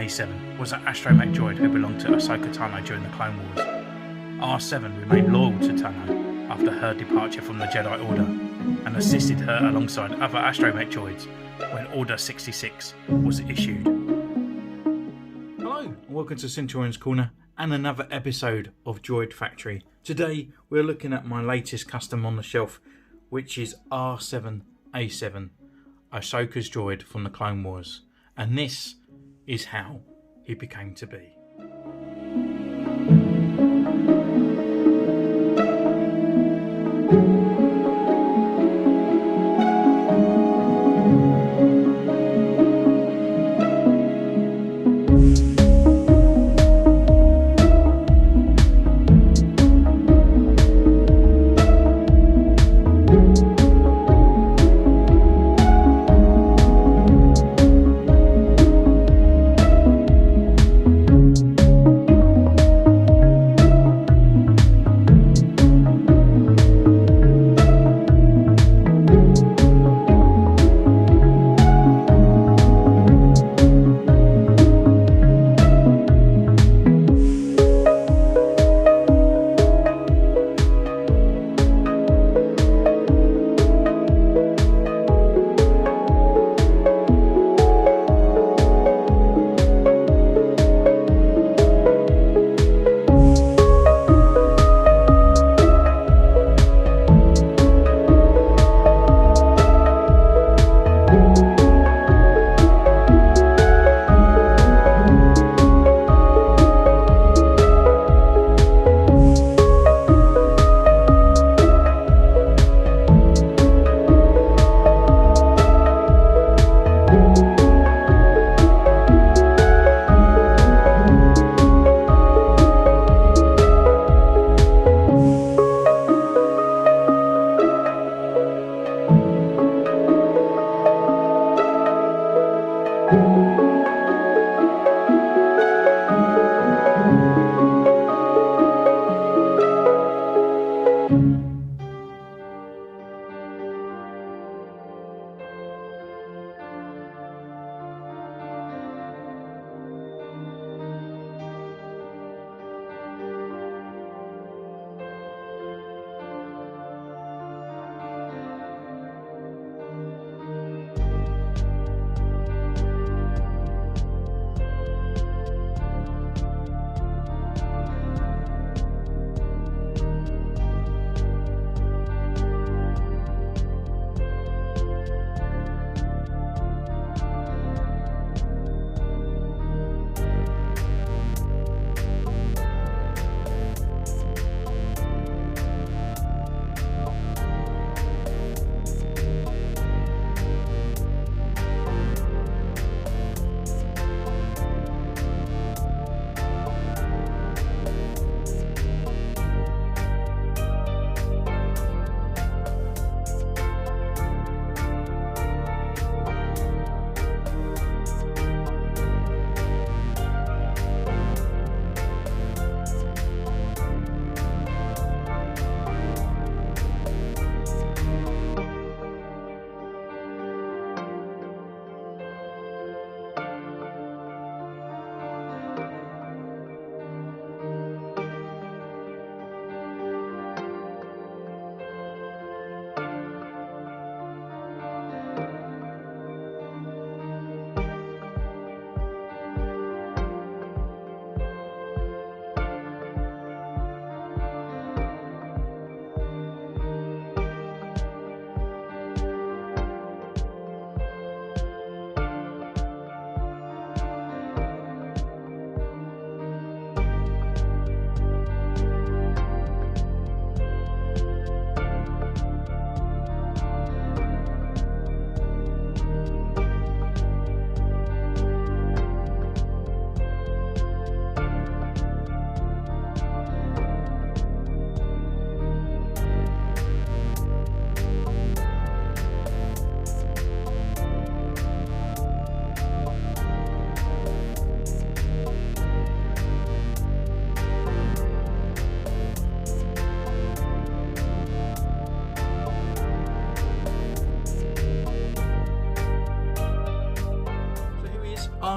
R7-A7 was an astromech droid who belonged to Ahsoka Tanos during the Clone Wars. R7 remained loyal to Tano after her departure from the Jedi Order and assisted her alongside other astromech droids when Order 66 was issued. Hello and welcome to Centurion's Corner and another episode of Droid Factory. Today we're looking at my latest custom on the shelf, which is R7-A7, Ahsoka's droid from the Clone Wars, and this is how he became to be.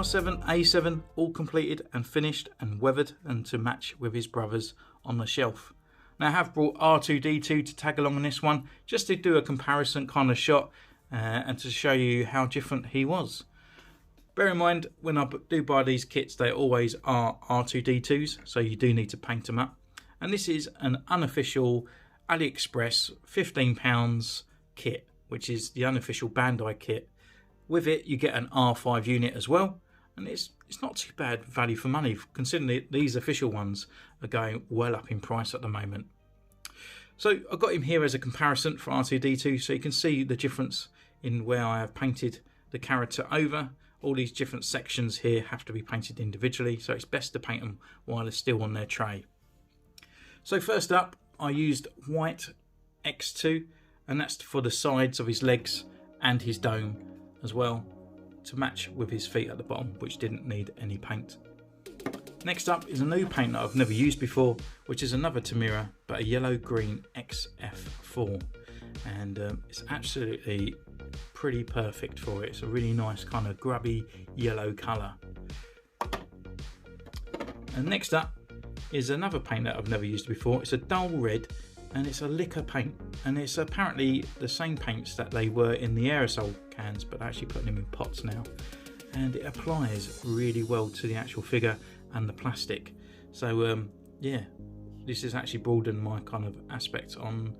R7-A7 all completed and finished and weathered and to match with his brothers on the shelf. Now I have brought R2-D2 to tag along on this one just to do a comparison kind of shot and to show you how different he was. Bear in mind, when I do buy these kits, they always are R2-D2s, so you do need to paint them up. And this is an unofficial AliExpress £15 kit, which is the unofficial Bandai kit. With it, you get an R5 unit as well, and it's not too bad value for money, considering these official ones are going well up in price at the moment. So I got him here as a comparison for R2-D2, so you can see the difference in where I have painted the character over. All these different sections here have to be painted individually, so it's best to paint them while they're still on their tray. So first up, I used white X2, and that's for the sides of his legs and his dome as well, to match with his feet at the bottom, which didn't need any paint. Next up is a new paint that I've never used before, which is another Tamira, but a yellow-green XF4, and it's absolutely pretty perfect for it. It's a really nice kind of grubby yellow colour. And next up is another paint that I've never used before. It's a dull red, and it's a liquor paint, and it's apparently the same paints that they were in the aerosol cans, but actually putting them in pots now, and it applies really well to the actual figure and the plastic. So yeah, this has actually broadened my kind of aspect on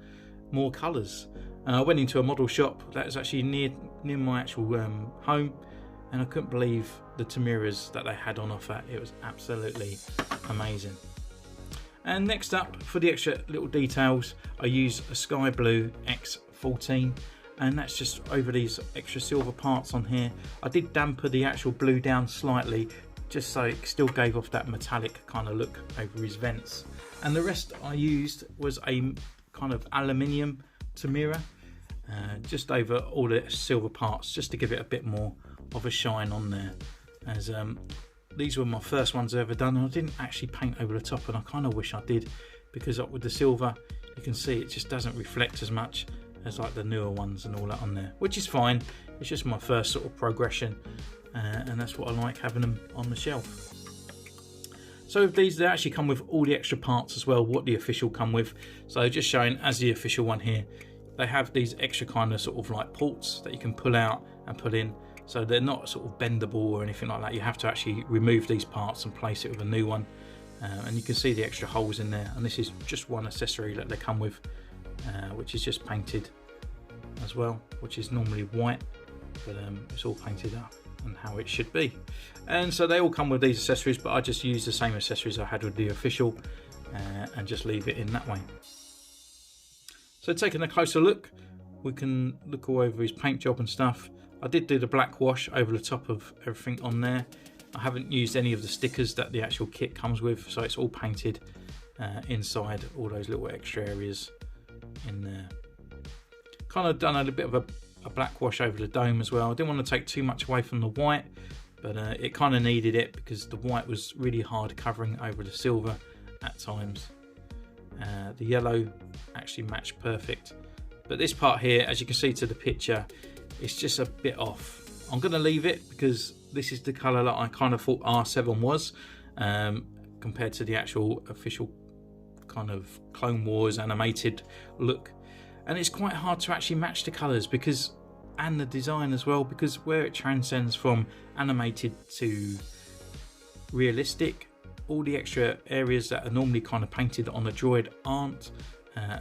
more colours. I went into a model shop that was actually near my actual home, and I couldn't believe the Tamiras that they had on offer. It was absolutely amazing. And next up, for the extra little details, I use a sky blue X14, and that's just over these extra silver parts on here. I did damper the actual blue down slightly, just so it still gave off that metallic kind of look over his vents. And the rest I used was a kind of aluminium Tamira, just over all the silver parts, just to give it a bit more of a shine on there, as these were my first ones I've ever done, and I didn't actually paint over the top, and I kind of wish I did, because with the silver you can see it just doesn't reflect as much as like the newer ones and all that on there, which is fine. It's just my first sort of progression, and that's what I like, having them on the shelf. So with these, they actually come with all the extra parts as well, what the official come with. So just showing as the official one here, they have these extra kind of sort of like ports that you can pull out and put in. So they're not sort of bendable or anything like that. You have to actually remove these parts and place it with a new one. And you can see the extra holes in there. And this is just one accessory that they come with, which is just painted as well, which is normally white, but it's all painted up and how it should be. And so they all come with these accessories, but I just use the same accessories I had with the official and just leave it in that way. So taking a closer look, we can look all over his paint job and stuff. I did do the black wash over the top of everything on there. I haven't used any of the stickers that the actual kit comes with, so it's all painted inside all those little extra areas in there. Kind of done a little bit of a black wash over the dome as well. I didn't want to take too much away from the white, but it kind of needed it because the white was really hard covering over the silver at times. The yellow actually matched perfect, but this part here, as you can see to the picture, it's just a bit off. I'm going to leave it because this is the colour that I kind of thought R7 was, compared to the actual official kind of Clone Wars animated look. And it's quite hard to actually match the colours because, and the design as well, because where it transcends from animated to realistic, all the extra areas that are normally kind of painted on the droid aren't,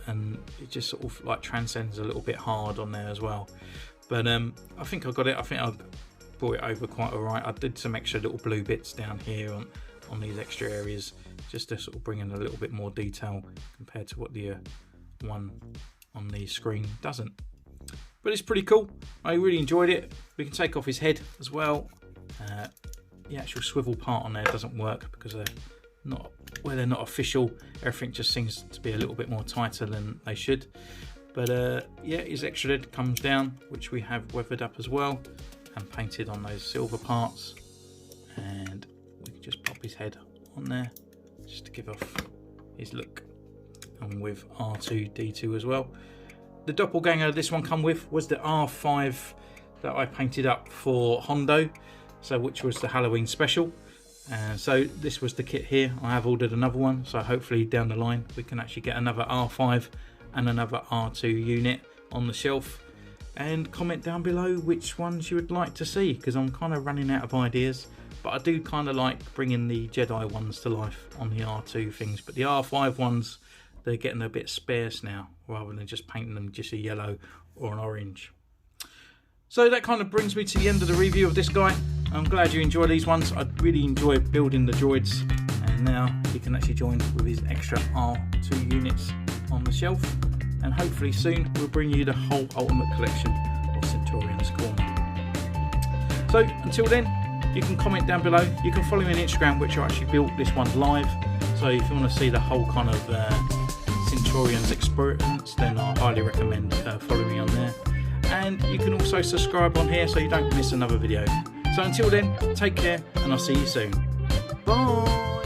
and it just sort of like transcends a little bit hard on there as well. But I think I got it. I think I brought it over quite alright. I did some extra little blue bits down here on these extra areas, just to sort of bring in a little bit more detail compared to what the one on the screen doesn't. But it's pretty cool. I really enjoyed it. We can take off his head as well. The actual swivel part on there doesn't work because they're not official. Everything just seems to be a little bit more tighter than they should. But yeah, his extra head comes down, which we have weathered up as well and painted on those silver parts. And we can just pop his head on there just to give off his look. And with R2-D2 as well. The doppelganger this one come with was the R5 that I painted up for Hondo. so which was the Halloween special. So this was the kit here. I have ordered another one, so hopefully down the line we can actually get another R5 and another R2 unit on the shelf. And comment down below which ones you would like to see, because I'm kind of running out of ideas. But I do kind of like bringing the Jedi ones to life on the R2 things. But the R5 ones, they're getting a bit sparse now, rather than just painting them just a yellow or an orange. So that kind of brings me to the end of the review of this guy. I'm glad you enjoy these ones. I really enjoy building the droids. And now he can actually join with his extra R2 units on the shelf. And hopefully soon we'll bring you the whole Ultimate Collection of Centurion's Corner. So until then, you can comment down below. You can follow me on Instagram, which I actually built this one live. So if you want to see the whole kind of Centurion's experience, then I highly recommend following me on there. And you can also subscribe on here so you don't miss another video. So until then, take care and I'll see you soon. Bye!